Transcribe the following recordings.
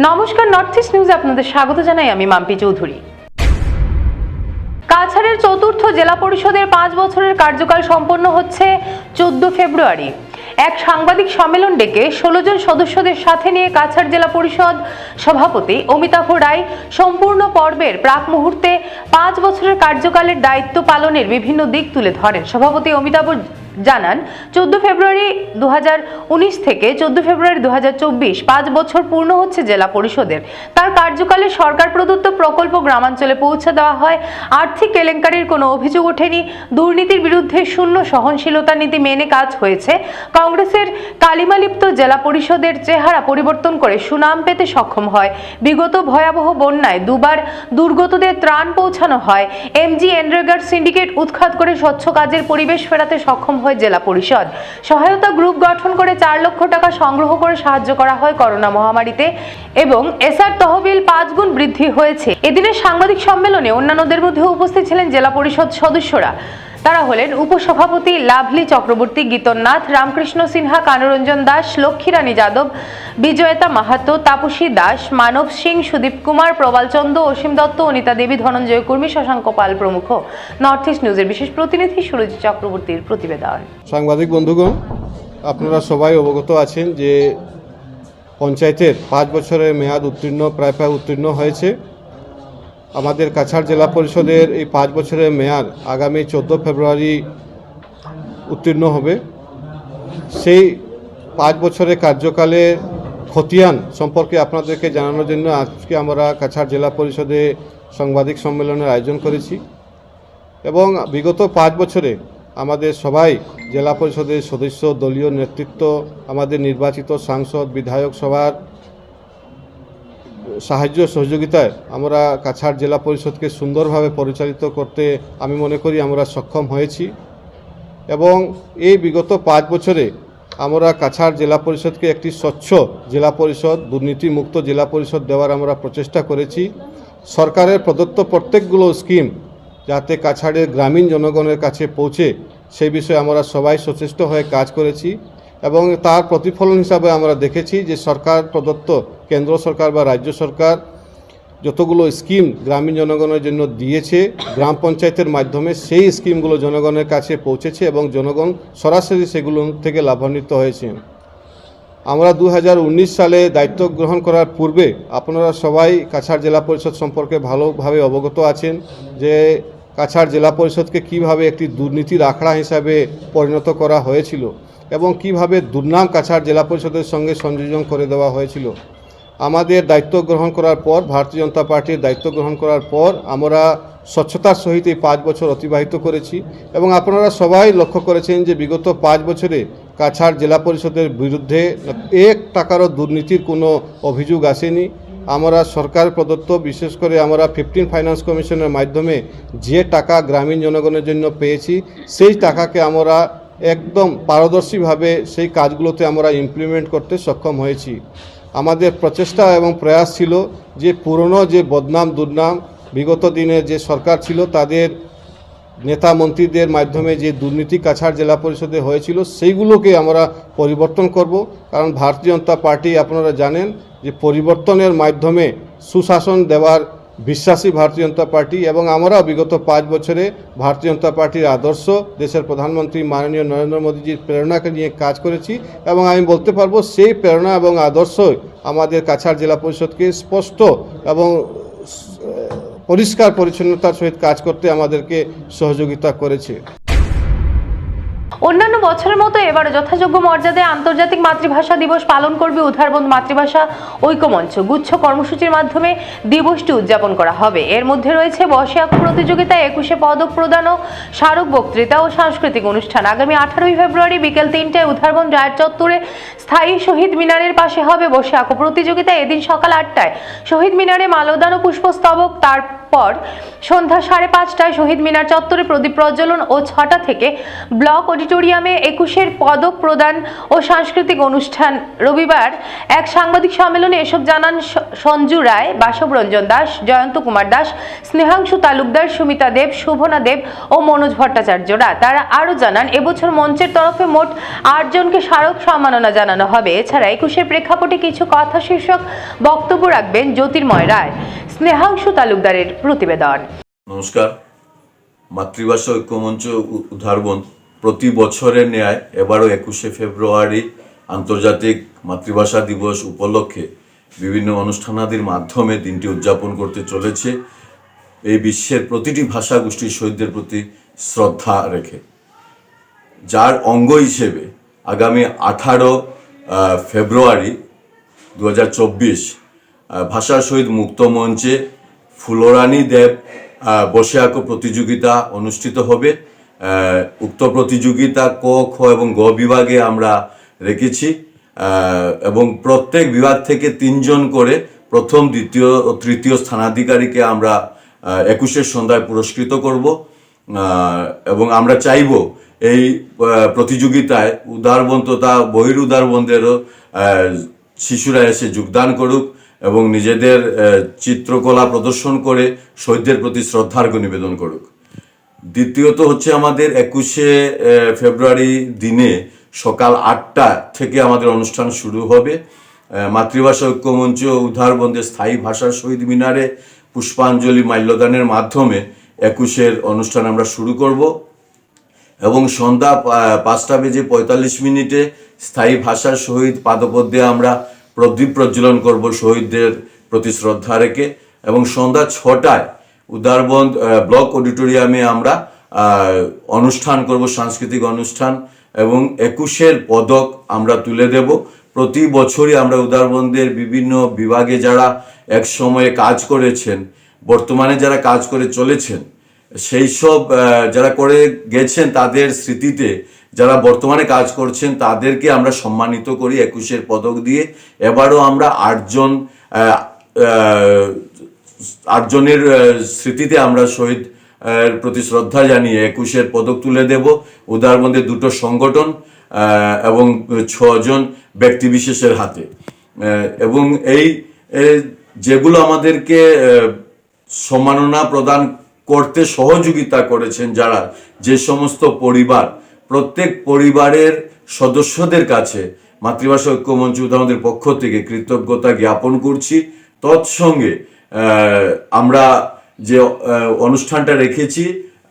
নমস্কার, north east নিউজে আপনাদের স্বাগত জানাই। আমি মাম্পি চৌধুরী। কাছাড়ের চতুর্থ জেলা পরিষদের 5 বছরের কার্যকাল সম্পন্ন হচ্ছে 14 ফেব্রুয়ারি। এক সাংবাদিক সম্মেলন ডেকে 16 জন সদস্যদের সাথে নিয়ে কাছাড় জেলা পরিষদ সভাপতি অমিতাভ রায় সম্পূর্ণ পর্বের প্রাক মুহূর্তে 5 বছরের কার্যকালের দায়িত্ব পালনের বিভিন্ন দিক তুলে ধরেন। সভাপতি অমিতাভ জানান, 14 ফেব্রুয়ারি 2019 থেকে 14 ফেব্রুয়ারি 2024 5 বছর পূর্ণ হচ্ছে জেলা পরিষদের। তার কার্যকালে সরকার প্রদত্ত প্রকল্প গ্রামাঞ্চলে পৌঁছে দেওয়া হয়। আর্থিক কেলেঙ্কারির কোনো অভিযোগ ওঠেনি। দুর্নীতির বিরুদ্ধে শূন্য সহনশীলতা নীতি মেনে কাজ হয়েছে। কংগ্রেসের কালিমালিপ্ত জেলা পরিষদের চেহারা পরিবর্তন করে সুনাম পেতে সক্ষম হয়। বিগত ভয়াবহ বন্যায় দুবার দুর্গতদের ত্রাণ পৌঁছানো হয়। এমজি এনরেগার সিন্ডিকেট উৎখাত করে স্বচ্ছ কাজের পরিবেশ ফেরাতে সক্ষম হয় জেলা পরিষদ। সহায়তা গ্রুপ গঠন করে 4 লক্ষ টাকা সংগ্রহ করে সাহায্য করা হয় করোনা মহামারীতে এবং এসআর তহবিল 5 গুণ বৃদ্ধি হয়েছে। এদিনের সাংবাদিক সম্মেলনে অন্যান্যদের মধ্যে উপস্থিত ছিলেন জেলা পরিষদ সদস্যরা। তারা হলেন উপসভাপতি লাভলি চক্রবর্তী, গীতন নাথ, রামকৃষ্ণ সিনহা, কানুরঞ্জন দাস, লক্ষ্মীরানী যাদব, বিজয়তা মাহাতো, তাপসী দাস, মানব সিং, সুদীপ কুমার, প্রবাল চন্দ, অসীম দত্ত, অনিতা দেবী, ধনঞ্জয় কর্মী, শশাঙ্ক পাল প্রমুখ। নর্থ ইস্ট নিউজের বিশেষ প্রতিনিধি সুরজিৎ চক্রবর্তীর প্রতিবেদন। সাংবাদিক বন্ধুগণ, আপনারা সবাই অবগত আছেন যে পঞ্চায়েতের 5 বছরের মেয়াদ প্রায় উত্তীর্ণ হয়েছে। আমাদের কাছাড় জেলা পরিষদের এই 5 বছরের মেয়াদ আগামী 14 ফেব্রুয়ারি উত্তীর্ণ হবে। সেই 5 বছরের কার্যকালের খতিয়ান সম্পর্কে আপনাদেরকে জানানোর জন্য আজকে আমরা কাছাড় জেলা পরিষদে সাংবাদিক সম্মেলনের আয়োজন করেছি এবং বিগত 5 বছরে আমাদের সবাই জেলা পরিষদের সদস্য, দলীয় নেতৃত্ব, আমাদের নির্বাচিত সাংসদ, বিধায়ক সভার সাহায্য সহযোগিতায় আমরা কাছাড় জেলা পরিষদকে সুন্দরভাবে পরিচালিত করতে আমি মনে করি আমরা সক্ষম হয়েছি এবং এই বিগত 5 বছরে আমরা কাছাড় জেলা পরিষদকে একটি স্বচ্ছ জেলা পরিষদ, দুর্নীতিমুক্ত জেলা পরিষদ দেওয়ার আমরা প্রচেষ্টা করেছি। সরকারের প্রদত্ত প্রত্যেকগুলো স্কিম যাতে কাছাড়ের গ্রামীণ জনগণের কাছে পৌঁছে সেই বিষয়ে আমরা সবাই সচেষ্ট হয়ে কাজ করেছি এবং তার প্রতিফলন হিসাবে আমরা দেখেছি যে সরকার প্রদত্ত, কেন্দ্র সরকার বা রাজ্য সরকার যতগুলো স্কিম গ্রামীণ জনগণের জন্য দিয়েছে, গ্রাম পঞ্চায়েতের মাধ্যমে সেই স্কিমগুলো জনগণের কাছে পৌঁছেছে এবং জনগণ সরাসরি সেগুলো থেকে লাভান্বিত হয়েছে। আমরা 2019 সালে দায়িত্ব গ্রহণ করার পূর্বে আপনারা সবাই কাছাড় জেলা পরিষদ সম্পর্কে ভালোভাবে অবগত আছেন যে কাছাড় জেলা পরিষদকে কিভাবে একটি দুর্নীতির আখড়া হিসাবে পরিণত করা হয়েছিল এবং কিভাবে দুর্নাম কাছাড় জেলা পরিষদের সঙ্গে সংযোজন করে দেওয়া হয়েছিল। আমাদের দায়িত্ব গ্রহণ করার পর, ভারতীয় জনতা পার্টির দায়িত্ব গ্রহণ করার পর আমরা স্বচ্ছতার সহিত এই 5 বছর অতিবাহিত করেছি এবং আপনারা সবাই লক্ষ্য করেছেন যে বিগত 5 বছরে কাছাড় জেলা পরিষদের বিরুদ্ধে 1 টাকারও দুর্নীতির কোনো অভিযোগ আসেনি। আমরা সরকার প্রদত্ত, বিশেষ করে আমরা 15 ফাইন্যান্স কমিশনের মাধ্যমে যে টাকা গ্রামীণ জনগণের জন্য পেয়েছি সেই টাকাকে আমরা একদম পারদর্শীভাবে সেই কাজগুলোতে আমরা ইমপ্লিমেন্ট করতে সক্ষম হয়েছি। আমাদের প্রচেষ্টা এবং প্রয়াস ছিল যে পুরনো যে বদনাম দুর্নাম বিগত দিনে যে সরকার ছিল তাদের নেতা মন্ত্রীদের মাধ্যমে যে দুর্নীতি কাছাড় জেলা পরিষদে হয়েছিল সেইগুলোকে আমরা পরিবর্তন করব। কারণ ভারতীয় জনতা পার্টি আপনারা জানেন যে পরিবর্তনের মাধ্যমে সুশাসন দেওয়ার বিশ্বাসী ভারতীয় জনতা পার্টি এবং আমরা বিগত 5 বছরে ভারতীয় জনতা পার্টির আদর্শ, দেশের প্রধানমন্ত্রী মাননীয় নরেন্দ্র মোদীজির প্রেরণাকে নিয়ে কাজ করেছি এবং আমি বলতে পারবো সেই প্রেরণা এবং আদর্শ আমাদের কাছাড় জেলা পরিষদকে স্পষ্ট এবং পরিষ্কার পরিচ্ছন্নতার সহিত কাজ করতে আমাদেরকে সহযোগিতা করেছে। অন্যান্য বছরের মতো এবারও যথাযোগ্য মর্যাদায় আন্তর্জাতিক মাতৃভাষা দিবস পালন করবে উদ্ধারবন্দ মাতৃভাষা ঐক্যমঞ্চ। গুচ্ছ কর্মসূচির মাধ্যমে দিবসটি উদযাপন করা হবে। এর মধ্যে রয়েছে বসে আঁকো প্রতিযোগিতা, 21 পদক প্রদান ও স্মারক বক্তৃতা ও সাংস্কৃতিক অনুষ্ঠান। আগামী 18 ফেব্রুয়ারি বিকেল 3টায় উদ্ধারবন্দ রায়ের চত্বরে স্থায়ী শহীদ মিনারের পাশে হবে বসে আঁকো প্রতিযোগিতা। এদিন সকাল 8টায় শহীদ মিনারে মাল্যদান ও পুষ্পস্তবক, তার পর সন্ধ্যা 5:30টায় শহীদ মিনার চত্বরে প্রদীপ প্রজ্বলন ও 6টা থেকে ব্লক অডিটোরিয়ামে 21-এর পদক প্রদান ও সাংস্কৃতিক অনুষ্ঠান। রবিবার এক সাংবাদিক সম্মেলনে এসব জানান সঞ্জু রায়, বাসব রঞ্জন দাস, জয়ন্ত কুমার দাস, স্নেহাংশু তালুকদার, সুমিতা দেব, শোভনা দেব ও মনোজ ভট্টাচার্যরা। তারা আরও জানান, এবছর মঞ্চের তরফে মোট 8 জনকে স্মারক সম্মাননা জানানো হবে। এছাড়া 21-এর প্রেক্ষাপটে কিছু কথা শীর্ষক বক্তব্য রাখবেন জ্যোতির্ময় রায়। স্নেহাংশু তালুকদারের প্রতিবেদন। নমস্কার। মাতৃভাষা ঐক্যমঞ্চ উদ্ধারবন প্রতি বছরের ন্যায় এবারও 21শে ফেব্রুয়ারি আন্তর্জাতিক মাতৃভাষা দিবস উপলক্ষে বিভিন্ন অনুষ্ঠানাদির মাধ্যমে দিনটি উদযাপন করতে চলেছে, এই বিশ্বের প্রতিটি ভাষা গোষ্ঠীর শহীদদের প্রতি শ্রদ্ধা রেখে। যার অঙ্গ হিসেবে আগামী 18 ফেব্রুয়ারি 2024 ভাষা শহীদ মুক্ত মঞ্চে ফুলরানী দেব বসে আঁকো প্রতিযোগিতা অনুষ্ঠিত হবে। উক্ত প্রতিযোগিতা ক, খ এবং গ বিভাগে আমরা রেখেছি এবং প্রত্যেক বিভাগ থেকে 3 জন করে প্রথম, দ্বিতীয় ও তৃতীয় স্থানাধিকারীকে আমরা 21-এর সন্ধ্যায় পুরস্কৃত করব এবং আমরা চাইব এই প্রতিযোগিতায় উদারবন তথা বহিরুদারবনদেরও শিশুরা এসে যোগদান করুক এবং নিজেদের চিত্রকলা প্রদর্শন করে শহীদদের প্রতি শ্রদ্ধার্ঘ্য নিবেদন করুক। দ্বিতীয়ত হচ্ছে আমাদের 21শে ফেব্রুয়ারি দিনে সকাল 8টা থেকে আমাদের অনুষ্ঠান শুরু হবে। মাতৃভাষা ঐক্যমঞ্চ উদ্ধারবন্দের স্থায়ী ভাষা শহীদ মিনারে পুষ্পাঞ্জলি মাল্যদানের মাধ্যমে 21-এর অনুষ্ঠান আমরা শুরু করব এবং সন্ধ্যা 5:45 স্থায়ী ভাষা শহীদ পাদপদ্মে আমরা প্রদীপ প্রজ্বলন করব শহীদদের প্রতি শ্রদ্ধা রেখে এবং সন্ধ্যা 6টায় উদারবন ব্লক অডিটোরিয়ামে আমরা অনুষ্ঠান করব, সাংস্কৃতিক অনুষ্ঠান এবং 21-এর পদক আমরা তুলে দেব। প্রতি বছরই আমরা উদারবন্দের বিভিন্ন বিভাগে যারা এক সময়ে কাজ করেছেন, বর্তমানে যারা কাজ করে চলেছেন, সেই সব যারা করে গেছেন তাদের স্মৃতিতে যারা বর্তমানে কাজ করছেন তাদেরকে আমরা সম্মানিত করি 21-এর পদক দিয়ে। এবারও আমরা 8 জনের স্মৃতিতে আমরা শহীদ প্রতি শ্রদ্ধা জানিয়ে 21-এর পদক তুলে দেব। উদারবন্দের 2টো সংগঠন এবং 6 জন ব্যক্তিবিশেষের হাতে এবং এই যেগুলো আমাদেরকে সম্মাননা প্রদান করতে সহযোগিতা করেছেন যারা, যে সমস্ত পরিবার, প্রত্যেক পরিবারের সদস্যদের কাছে মাতৃভাষা ঐক্যমঞ্চ উদাহরণের পক্ষ থেকে কৃতজ্ঞতা জ্ঞাপন করছি। তৎসঙ্গে আমরা যে অনুষ্ঠানটা রেখেছি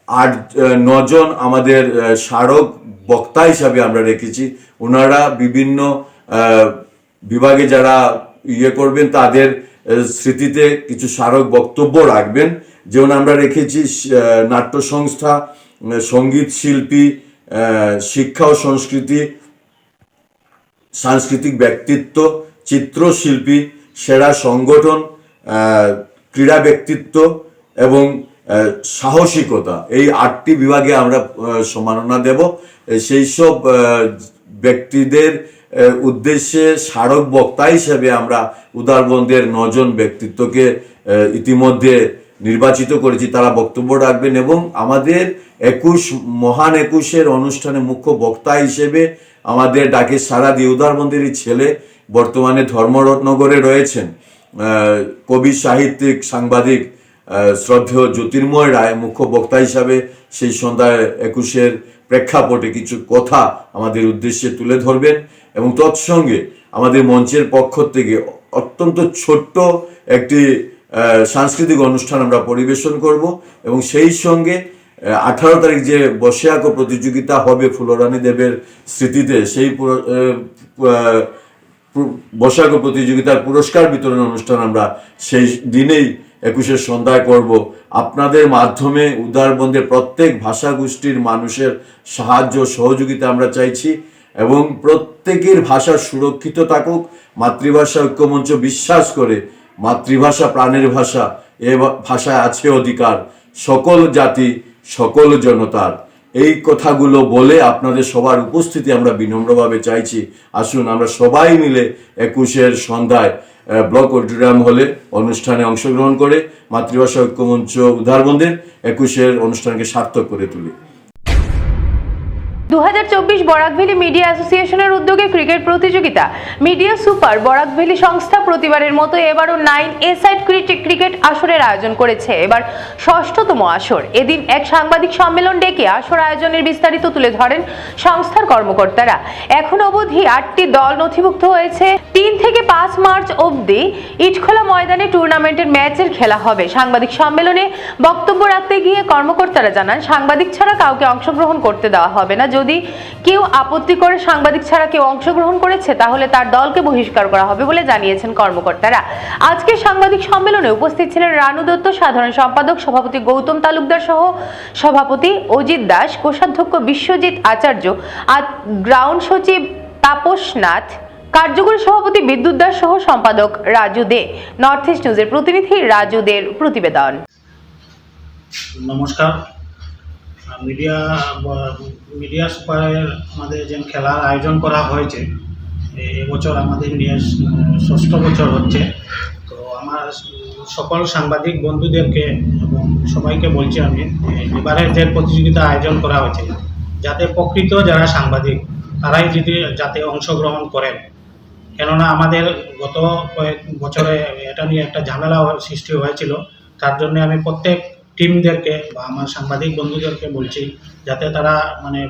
8-9 জন আমাদের স্মারক বক্তা হিসাবে আমরা রেখেছি। ওনারা বিভিন্ন বিভাগে যারা করবেন তাদের স্মৃতিতে কিছু স্মারক বক্তব্য রাখবেন। যেমন আমরা রেখেছি নাট্য সংস্থা, সঙ্গীত শিল্পী, শিক্ষা ও সংস্কৃতি, সাংস্কৃতিক ব্যক্তিত্ব, চিত্রশিল্পী, সেরা সংগঠন, ক্রীড়া ব্যক্তিত্ব এবং সাহসিকতা, এই 8টি বিভাগে আমরা সম্মাননা দেব। সেই সব ব্যক্তিদের উদ্দেশ্যে স্মারক বক্তা হিসেবে আমরা উদারবন্দের 9 জন ব্যক্তিত্বকে ইতিমধ্যে নির্বাচিত করেছি, তারা বক্তব্য রাখবেন এবং আমাদের মহান 21-এর অনুষ্ঠানে মুখ্য বক্তা হিসেবে আমাদের ডাকে সাড়া দিয়ে উদারবন্দেরই ছেলে, বর্তমানে ধর্মরত্নগরে রয়েছেন, কবি, সাহিত্যিক, সাংবাদিক শ্রদ্ধেয় জ্যোতির্ময় রায় মুখ্য বক্তা হিসাবে সেই সন্ধ্যায় 21-এর প্রেক্ষাপটে কিছু কথা আমাদের উদ্দেশ্যে তুলে ধরবেন এবং তৎসঙ্গে আমাদের মঞ্চের পক্ষ থেকে অত্যন্ত ছোট্ট একটি সাংস্কৃতিক অনুষ্ঠান আমরা পরিবেশন করব এবং সেই সঙ্গে 18 তারিখ যে বসে আঁকো প্রতিযোগিতা হবে ফুলরানী দেবের স্মৃতিতে, সেই বসে আঁকো প্রতিযোগিতার পুরস্কার বিতরণ অনুষ্ঠান আমরা সেই দিনেই 21-এর সন্ধ্যায় করব। আপনাদের মাধ্যমে উদারবন্দের প্রত্যেক ভাষা গোষ্ঠীর মানুষের সাহায্য সহযোগিতা আমরা চাইছি এবং প্রত্যেকের ভাষা সুরক্ষিত থাকুক। মাতৃভাষা ঐক্যমঞ্চ বিশ্বাস করে মাতৃভাষা প্রাণের ভাষা, এ ভাষায় আছে অধিকার সকল জাতি সকল জনতার। এই কথাগুলো বলে আপনাদের সবার উপস্থিতি আমরা বিনম্রভাবে চাইছি। আসুন আমরা সবাই মিলে 21-এর সন্ধ্যায় ব্লক অডিটোরিয়াম হলে অনুষ্ঠানে অংশগ্রহণ করে মাতৃভাষা ঐক্যমঞ্চ উদ্ধারবন্দের 21-এর অনুষ্ঠানকে সার্থক করে তুলি। 2024 বরাকভ্যালি মিডিয়া অ্যাসোসিয়েশনের উদ্যোগে ক্রিকেট প্রতিযোগিতা মিডিয়া সুপার বরাকভ্যালি সংস্থা প্রতিবারের মতো এবারও 9 সাইড ক্রিকেট আসরের আয়োজন করেছে। এবার 6ষষ্ঠতম আসর। এদিন এক সাংবাদিক সম্মেলন ডেকে আসর আয়োজনের বিস্তারিত তুলে ধরেন সংস্থার কর্মকর্তারা। এখন অবধি 8টি দল নথিভুক্ত হয়েছে। 3 থেকে 5 মার্চ অবধি ইটখোলা ময়দানে টুর্নামেন্টের ম্যাচের খেলা হবে। সাংবাদিক সম্মেলনে বক্তব্য রাখতে গিয়ে কর্মকর্তারা জানান, সাংবাদিক ছাড়া কাউকে অংশগ্রহণ করতে দেওয়া হবে না। যদি কেউ আপত্তি করে সাংবাদিক ছাড়া কেউ অংশগ্রহণ করেছে তাহলে তার দলকে বহিষ্কার করা হবে বলে জানিয়েছেন কর্মকর্তারা। আজকে সাংবাদিক সম্মেলনে উপস্থিত ছিলেন রানু দত্ত, সাধারণ সম্পাদক, সভাপতি গৌতম তালুকদার সহ সভাপতি অজিত দাস, কোষাধ্যক্ষ বিশ্বজিৎ আচার্য, গ্রাউন্ড সচিব তাপস নাথ, কার্যকরী সভাপতি বিদ্যুৎ দাস সহ সম্পাদক রাজু দে। নর্থ ইস্ট নিউজের প্রতিনিধি রাজু দের প্রতিবেদন। নমস্কার। মিডিয়া সুপারের আমাদের যে খেলার আয়োজন করা হয়েছে, এবছর আমাদের নিয়ে 6ষ্ঠ বছর হচ্ছে। তো আমার সকল সাংবাদিক বন্ধুদেরকে এবং সবাইকে বলছি আমি, এবারের যে প্রতিযোগিতা আয়োজন করা হয়েছে যাতে প্রকৃত যারা সাংবাদিক তারাই যাতে অংশগ্রহণ করেন। কেননা আমাদের গত কয়েক বছরে এটা নিয়ে একটা ঝামেলা সৃষ্টি হয়েছিল। তার জন্য আমি প্রত্যেক টিমদেরকে বা আমার সাংবাদিক বন্ধুদেরকে বলছি যাতে তারা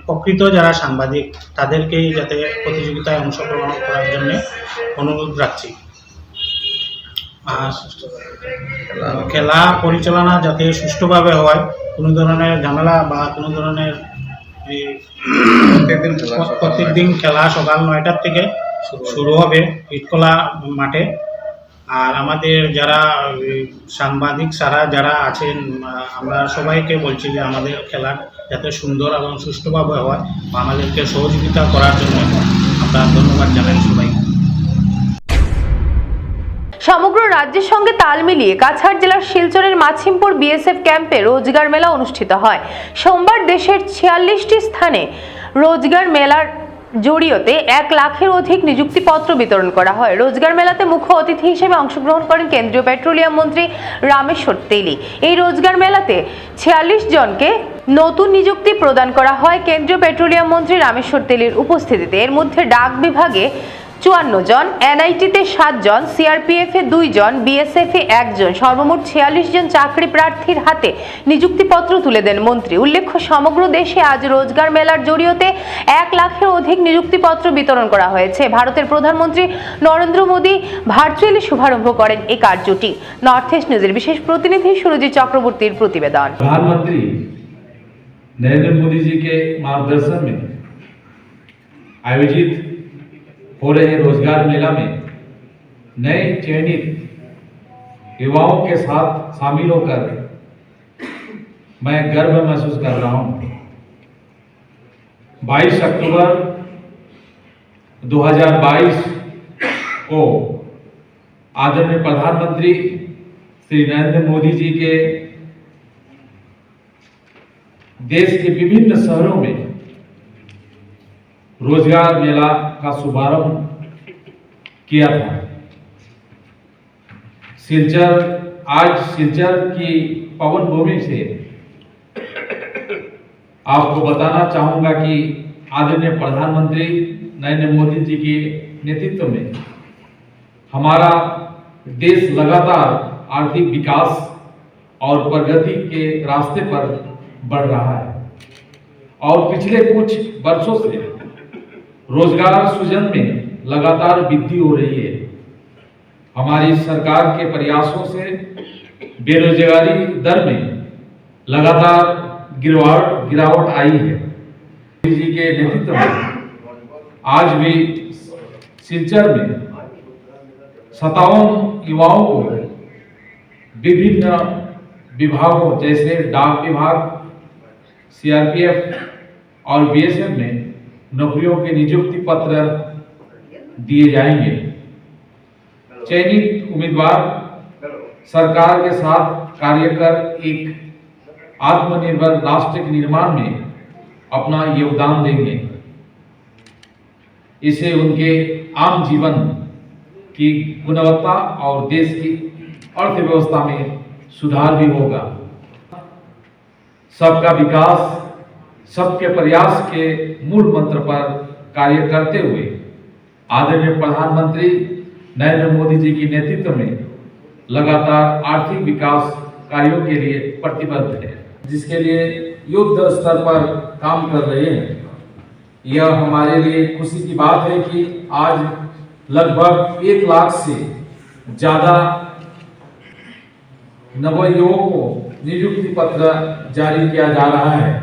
প্রকৃত যারা সাংবাদিক তাদেরকেই যাতে প্রতিযোগিতায় অংশগ্রহণ করার জন্য অনুরোধ রাখছি। আর খেলা পরিচালনা যাতে সুষ্ঠুভাবে হয়, কোনো ধরনের ঝামেলা বা কোনো ধরনের প্রত্যেক দিন খেলা সকাল 9টার থেকে শুরু হবে ইটখোলা মাঠে। আর আমাদের যারা সাংবাদিক যারা আছেন, আমরা সবাইকে বলছি যে আমাদের খেলা যাতে সুন্দর এবং সুষ্ঠুভাবে হয় বা আমাদেরকে সহযোগিতা করার জন্য আমরা ধন্যবাদ জানাই সবাইকে। সমগ্র রাজ্যের সঙ্গে তাল মিলিয়ে কাছাড় জেলার শিলচরের মাছিমপুর বিএসএফ ক্যাম্পে রোজগার মেলা অনুষ্ঠিত হয়। সোমবার দেশের 46টি স্থানে রোজগার মেলার জড়িয়তে 1 লাখের অধিক নিযুক্তিপত্র বিতরণ করা হয়। রোজগার মেলাতে মুখ্য অতিথি হিসেবে অংশগ্রহণ করেন কেন্দ্রীয় পেট্রোলিয়াম মন্ত্রী রামেশ্বর তেলী। এই রোজগার মেলাতে 46 জনকে নতুন নিযুক্তি প্রদান করা হয় কেন্দ্রীয় পেট্রোলিয়াম মন্ত্রী রামেশ্বর তেলীর উপস্থিতিতে। এর মধ্যে ডাক বিভাগে 54 জন, এনআইটিতে 7 জন, সিআরপিএফে 2 জন, বিএসএফে 1 জন, সর্বমোট 46 জন চাকরি প্রার্থীর হাতে নিযুক্তিপত্র তুলে দেন মন্ত্রী। উল্লেখ্য, সমগ্র দেশে আজ রোজগার মেলার জড়িয়তে 1 লাখের অধিক নিযুক্তিপত্র বিতরণ করা হয়েছে। ভারতের প্রধানমন্ত্রী নরেন্দ্র মোদী ভার্চুয়ালি শুভারম্ভ করেন এই কার্যটি। নর্থ ইস্ট নিউজের বিশেষ প্রতিনিধি সুরজিৎ চক্রবর্তীর প্রতিবেদন। प्रधानमंत्री नरेंद्र मोदी जी के मार्गदर्शन में आयोजित हो रहे रोजगार मेला में नए चयनित युवाओं के साथ शामिल होकर मैं गर्व महसूस कर रहा हूं। 22 अक्टूबर 2022 को आदरणीय प्रधानमंत्री श्री नरेंद्र मोदी जी के देश के विभिन्न शहरों में रोजगार मेला का शुभारंभ किया था। सिलचर की पवन भूमि से आपको बताना चाहूंगा कि आदरणीय प्रधानमंत्री नरेंद्र मोदी जी के नेतृत्व में हमारा देश लगातार आर्थिक विकास और प्रगति के रास्ते पर बढ़ रहा है और पिछले कुछ वर्षों से रोजगार सृजन में लगातार वृद्धि हो रही है। हमारी सरकार के प्रयासों से बेरोजगारी दर में लगातार गिरावट आई है। मोदी जी के नेतृत्व में आज भी सिलचर में 57 युवाओं को विभिन्न विभागों जैसे डाक विभाग, सीआरपीएफ और बीएसएफ में नौकरियों के नियुक्ति पत्र दिए जाएंगे। चयनित उम्मीदवार सरकार के साथ कार्य कर एक आत्मनिर्भर राष्ट्र के निर्माण में अपना योगदान देंगे। इससे उनके आम जीवन की गुणवत्ता और देश की अर्थव्यवस्था में सुधार भी होगा। सबका विकास सबके प्रयास के मूल मंत्र पर कार्य करते हुए आदरणीय प्रधानमंत्री नरेंद्र मोदी जी की नेतृत्व में लगातार आर्थिक विकास कार्यों के लिए प्रतिबद्ध है, जिसके लिए युद्ध स्तर पर काम कर रहे हैं। यह हमारे लिए खुशी की बात है कि आज लगभग 1 लाख से ज्यादा नवयुवकों को नियुक्ति पत्र जारी किया जा रहा है।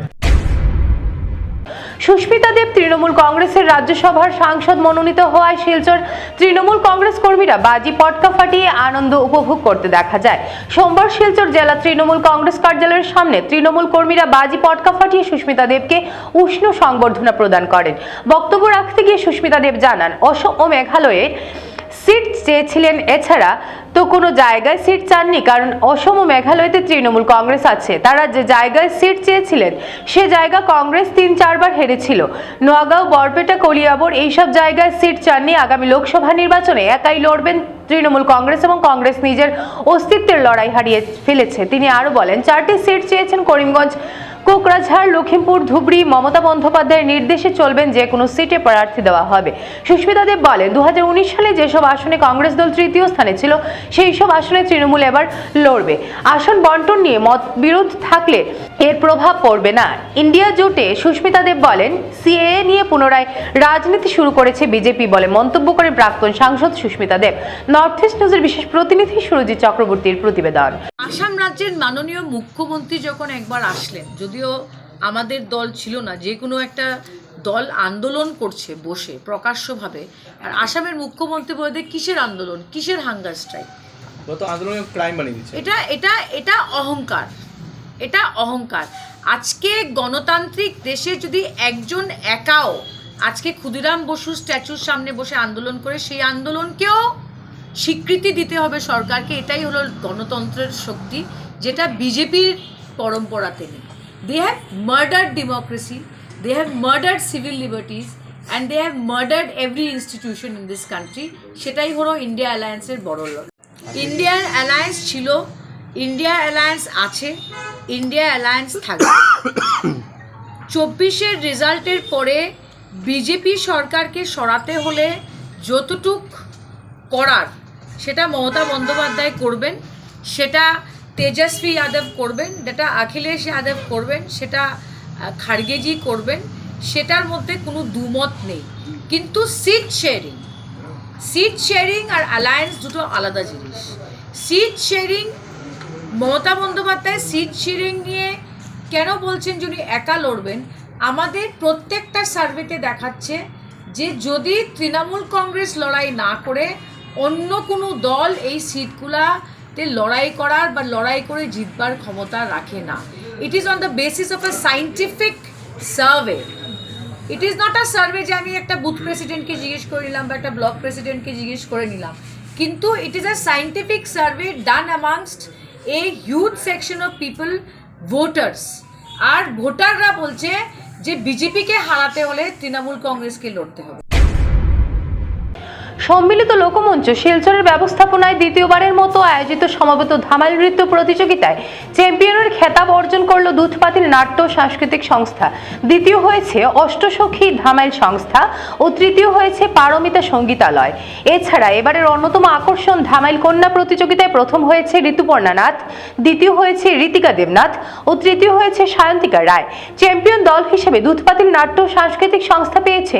সুস্মিতা দেব তৃণমূল কংগ্রেসের রাজ্যসভার সাংসদ মনোনীত হওয়ায় শিলচর তৃণমূল কংগ্রেস কর্মীরা বাজি পটকা ফাটিয়ে আনন্দ উপভোগ করতে দেখা যায়। সোমবার শিলচর জেলা তৃণমূল কংগ্রেস কার্যালয়ের সামনে তৃণমূল কর্মীরা বাজি পটকা ফাটিয়ে সুস্মিতা দেবকে উষ্ণ সংবর্ধনা প্রদান করেন। বক্তব্য রাখতে গিয়ে সুস্মিতা দেব জানান, অসম ও মেঘালয়ে সিট চেয়েছিলেন, এছাড়া তো কোনো জায়গায় সিট চাননি, কারণ অসম ও মেঘালয়তে তৃণমূল কংগ্রেস আছে। তারা যে জায়গায় সিট চেয়েছিলেন সে জায়গা কংগ্রেস 3-4 বার হেরেছিল। নোয়াগাঁও, বরপেটা, কলিয়াবর এইসব জায়গায় সিট চাননি। আগামী লোকসভা নির্বাচনে একাই লড়বেন তৃণমূল কংগ্রেস এবং কংগ্রেস নিজের অস্তিত্বের লড়াই হারিয়ে ফেলেছে। তিনি আরো বলেন, 4টি সিট চেয়েছেন করিমগঞ্জ, কোকরাঝাড়, লখিমপুর, ধুবড়ী। মমতা বন্দ্যোপাধ্যায়ের নির্দেশে চলবেন, যে কোনো সিটে প্রার্থী দেওয়া হবে। সুস্মিতা দেব বলেন, 2019 সালে যেসব আসনে কংগ্রেস দল তৃতীয় স্থানে ছিল সেই সব আসনে তৃণমূল এবার লড়বে। আসন বন্টন নিয়ে মত বিরোধ থাকলে এর প্রভাব পড়বে না। ইন্ডিয়া জোটে সুস্মিতা দেব বলেন, সিএএ নিয়ে পুনরায় রাজনীতি শুরু করেছে বিজেপি বলে মন্তব্য করে প্রাক্তন সাংসদ সুস্মিতা দেব। নর্থ ইস্ট নিউজের বিশেষ প্রতিনিধি সুরজিৎ চক্রবর্তীর প্রতিবেদন। আসাম রাজ্যের মাননীয় মুখ্যমন্ত্রী যখন একবার আসলেন, যদিও আমাদের দল ছিল না, যে কোনো একটা দল আন্দোলন করছে বসে প্রকাশ্যভাবে, আর আসামের মুখ্যমন্ত্রী বলে কিসের আন্দোলন, কিসের হাঙ্গার স্ট্রাইক, ক্রাইম বানিয়ে দিচ্ছে। এটা অহংকার, এটা অহংকার। আজকে গণতান্ত্রিক দেশে যদি একজন একাও আজকে ক্ষুদিরাম বসু স্ট্যাচুর সামনে বসে আন্দোলন করে, সেই আন্দোলনকেও স্বীকৃতি দিতে হবে সরকারকে। এটাই হলো গণতন্ত্রের শক্তি, যেটা বিজেপির পরম্পরাতে নেই। They have murdered democracy, they have murdered civil liberties and they have murdered every institution in this country. সেটাই হলো ইন্ডিয়া অ্যালায়েন্সের বড় লড়াই। ইন্ডিয়ান অ্যালায়েন্স ছিল, ইন্ডিয়া অ্যালায়েন্স আছে, ইন্ডিয়া অ্যালায়েন্স থাকবে। 24-এর রেজাল্টের পরে বিজেপি সরকারকে সরাতে হলে যতটুক করার সেটা মমতা বন্দ্যোপাধ্যায় করবেন, সেটা তেজস্বী যাদব করবেন, যেটা অখিলেশ যাদব করবেন, সেটা খাড়গেজি করবেন, সেটার মধ্যে কোনো দুমত নেই। কিন্তু সিট শেয়ারিং আর অ্যালায়েন্স দুটো আলাদা জিনিস। Seat sharing, Mamata Bandyopadhyay seat sharing নিয়ে কেন বলছেন যে উনি একা লড়বেন? আমাদের প্রত্যেকটা সার্ভেতে দেখাচ্ছে যে যদি তৃণমূল কংগ্রেস লড়াই না করে অন্য কোনো দল এই সিটগুলাতে লড়াই করার বা লড়াই করে জিতবার ক্ষমতা রাখে না। It is on the basis of a scientific survey. It is not a survey যে আমি একটা বুথ প্রেসিডেন্টকে জিজ্ঞেস করে নিলাম বা একটা ব্লক প্রেসিডেন্টকে জিজ্ঞেস করে নিলাম, কিন্তু it is a scientific survey done amongst a huge section of people, voters. আর ভোটাররা বলছে যে বিজেপিকে হারাতে হলে তৃণমূল কংগ্রেসকে লড়তে হবে। সম্মিলিত লোকমঞ্চ শিলচরের ব্যবস্থাপনায় দ্বিতীয়বারের মতো আয়োজিত সমবেত ধামাইল নৃত্য প্রতিযোগিতায় চ্যাম্পিয়নের খেতাব অর্জন করল দুধপাতিল নাট্য সাংস্কৃতিক সংস্থা। দ্বিতীয় হয়েছে অষ্টসখী ধামাইল সংস্থা ও তৃতীয় হয়েছে পারমিতা সঙ্গীতালয়। এছাড়া এবারের অন্যতম আকর্ষণ ধামাইল কন্যা প্রতিযোগিতায় প্রথম হয়েছে ঋতুপর্ণা নাথ, দ্বিতীয় হয়েছে ঋতিকা দেবনাথ ও তৃতীয় হয়েছে সায়ন্তিকা রায়। চ্যাম্পিয়ন দল হিসেবে দুধপাতিল নাট্য সাংস্কৃতিক সংস্থা পেয়েছে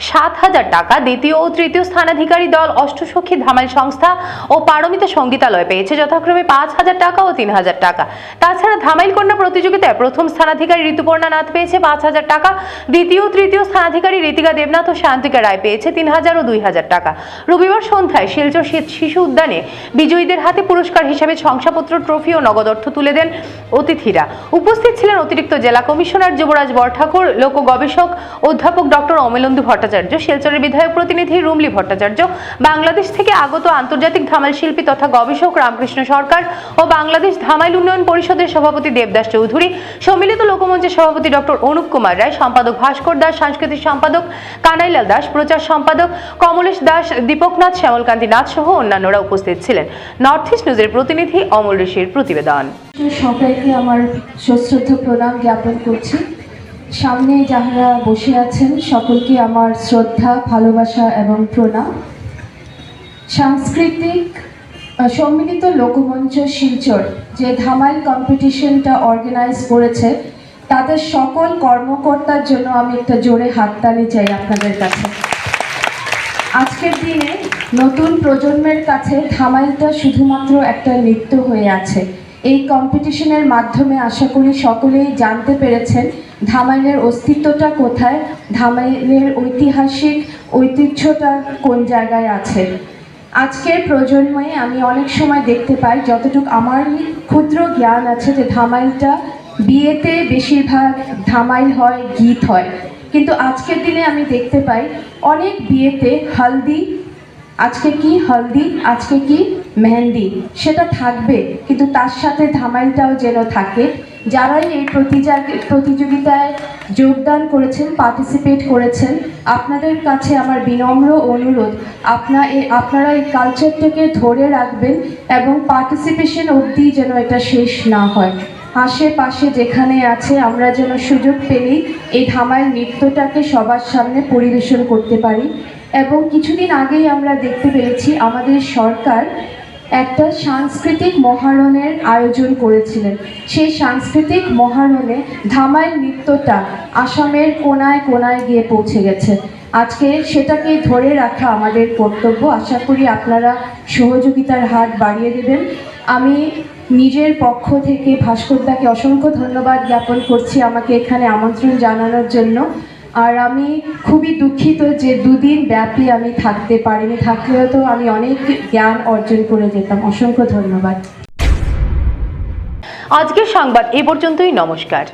7,000 টাকা। দ্বিতীয় ও তৃতীয় স্থানাধিকারী দল অষ্টসখী ধামাইল সংস্থা ও পারমিতা সঙ্গীতালয় পেয়েছে যথাক্রমে 5,000 টাকা ও 3,000 টাকা। তাছাড়া ধামাইল কন্যা প্রতিযোগিতায় প্রথম স্থানাধিকারী ঋতুপর্ণা নাথ পেয়েছে 5,000 টাকা, দ্বিতীয় ও তৃতীয় স্থানাধিকারী ঋতিকা দেবনাথ ও শান্তিকা রায় পেয়েছে 3,000 ও 2,000 টাকা। রবিবার সন্ধ্যায় শিলচর শিশু উদ্যানে বিজয়ীদের হাতে পুরস্কার হিসেবে শংসাপত্র, ট্রফি ও নগদ অর্থ তুলে দেন অতিথিরা। উপস্থিত ছিলেন অতিরিক্ত জেলা কমিশনার যুবরাজ বরঠাকুর, লোক গবেষক অধ্যাপক ডক্টর অমলেন্দু ভট্টাচার্য, শিলচরের বিধায়ক প্রতিনিধি রুমলি ভট্টাচার্য, ভট্টাচার্য, বাংলাদেশ থেকে আগত আন্তর্জাতিক ধামাইল শিল্পী তথা গবেষক রামকৃষ্ণ সরকার ও বাংলাদেশ ধামাইল উন্নয়ন পরিষদের সভাপতি দেবদাস চৌধুরী, সম্মিলিত লোকমঞ্চের সভাপতি ডক্টর অনুপ কুমার রায়, সম্পাদক ভাস্কর দাস, সাংস্কৃতিক সম্পাদক কানাইলাল দাস, প্রচার সম্পাদক কমলেশ দাস, দীপকনাথ, শ্যামলকান্তি নাথ সহ অন্যান্যরা উপস্থিত ছিলেন। নর্থ ইস্ট নিউজের প্রতিনিধি অমল ঋষির প্রতিবেদন। সবাইকে আমার সশ্রদ্ধ প্রণাম জ্ঞাপন করছি। সামনে যারা বসে আছেন সকলকে আমার শ্রদ্ধা, ভালোবাসা এবং প্রণাম। সাংস্কৃতিক সম্মিলিত লোকমঞ্চ শিলচর যে ধামাইল কম্পিটিশনটা অর্গানাইজ করেছে তাদের সকল কর্মকর্তার জন্য আমি একটা জোরে হাততালি চাই আপনাদের কাছে। আজকের দিনে নতুন প্রজন্মের কাছে ধামাইলটা শুধুমাত্র একটা নৃত্য হয়ে আছে। এই কম্পিটিশনের মাধ্যমে আশা করি সকলেই জানতে পেরেছেন ধামাইলের অস্তিত্বটা কোথায়, ধামাইলের ঐতিহাসিক ঐতিহ্যটা কোন জায়গায় আছে। আজকের প্রজন্মে আমি অনেক সময় দেখতে পাই, যতটুকু আমারই ক্ষুদ্র জ্ঞান আছে, যে ধামাইলটা বিয়েতে বেশিরভাগ ধামাইল হয়, গীত হয়, কিন্তু আজকের দিনে আমি দেখতে পাই অনেক বিয়েতে হলদি, আজকে কি হলদি, আজকে কি মেহেন্দি, সেটা থাকবে, কিন্তু তার সাথে ধামাইলটাও যেন থাকে। যারাই এই প্রতিযোগিতায় যোগদান করেছেন, পার্টিসিপেট করেছেন, আপনাদের কাছে আমার বিনম্র অনুরোধ, আপনারা এই কালচারটাকে ধরে রাখবেন এবং পার্টিসিপেশন অবধি যেন এটা শেষ না হয়। আশেপাশে যেখানে আছে আমরা যেন সুযোগ পেলেই এই ধামাইল নৃত্যটাকে সবার সামনে পরিবেশন করতে পারি। এবং কিছুদিন আগেই আমরা দেখতে পেয়েছি আমাদের সরকার একটা সাংস্কৃতিক মহারণের আয়োজন করেছিলেন। সেই সাংস্কৃতিক মহারণে ধামাইল নৃত্যটা আসামের কোনায় কোনায় গিয়ে পৌঁছে গেছে। আজকে সেটাকে ধরে রাখা আমাদের কর্তব্য। আশা করি আপনারা সহযোগিতার হাত বাড়িয়ে দেবেন। আমি নিজের পক্ষ থেকে ভাস্করদাকে অসংখ্য ধন্যবাদ জ্ঞাপন করছি আমাকে এখানে আমন্ত্রণ জানানোর জন্য। আর আমি খুবই দুঃখিত যে দুদিন ব্যাপী আমি থাকতে পারিনি, থাকলেও তো আমি অনেক জ্ঞান অর্জন করে যেতাম। অসংখ্য ধন্যবাদ। আজকের সংবাদ এ পর্যন্তই। নমস্কার।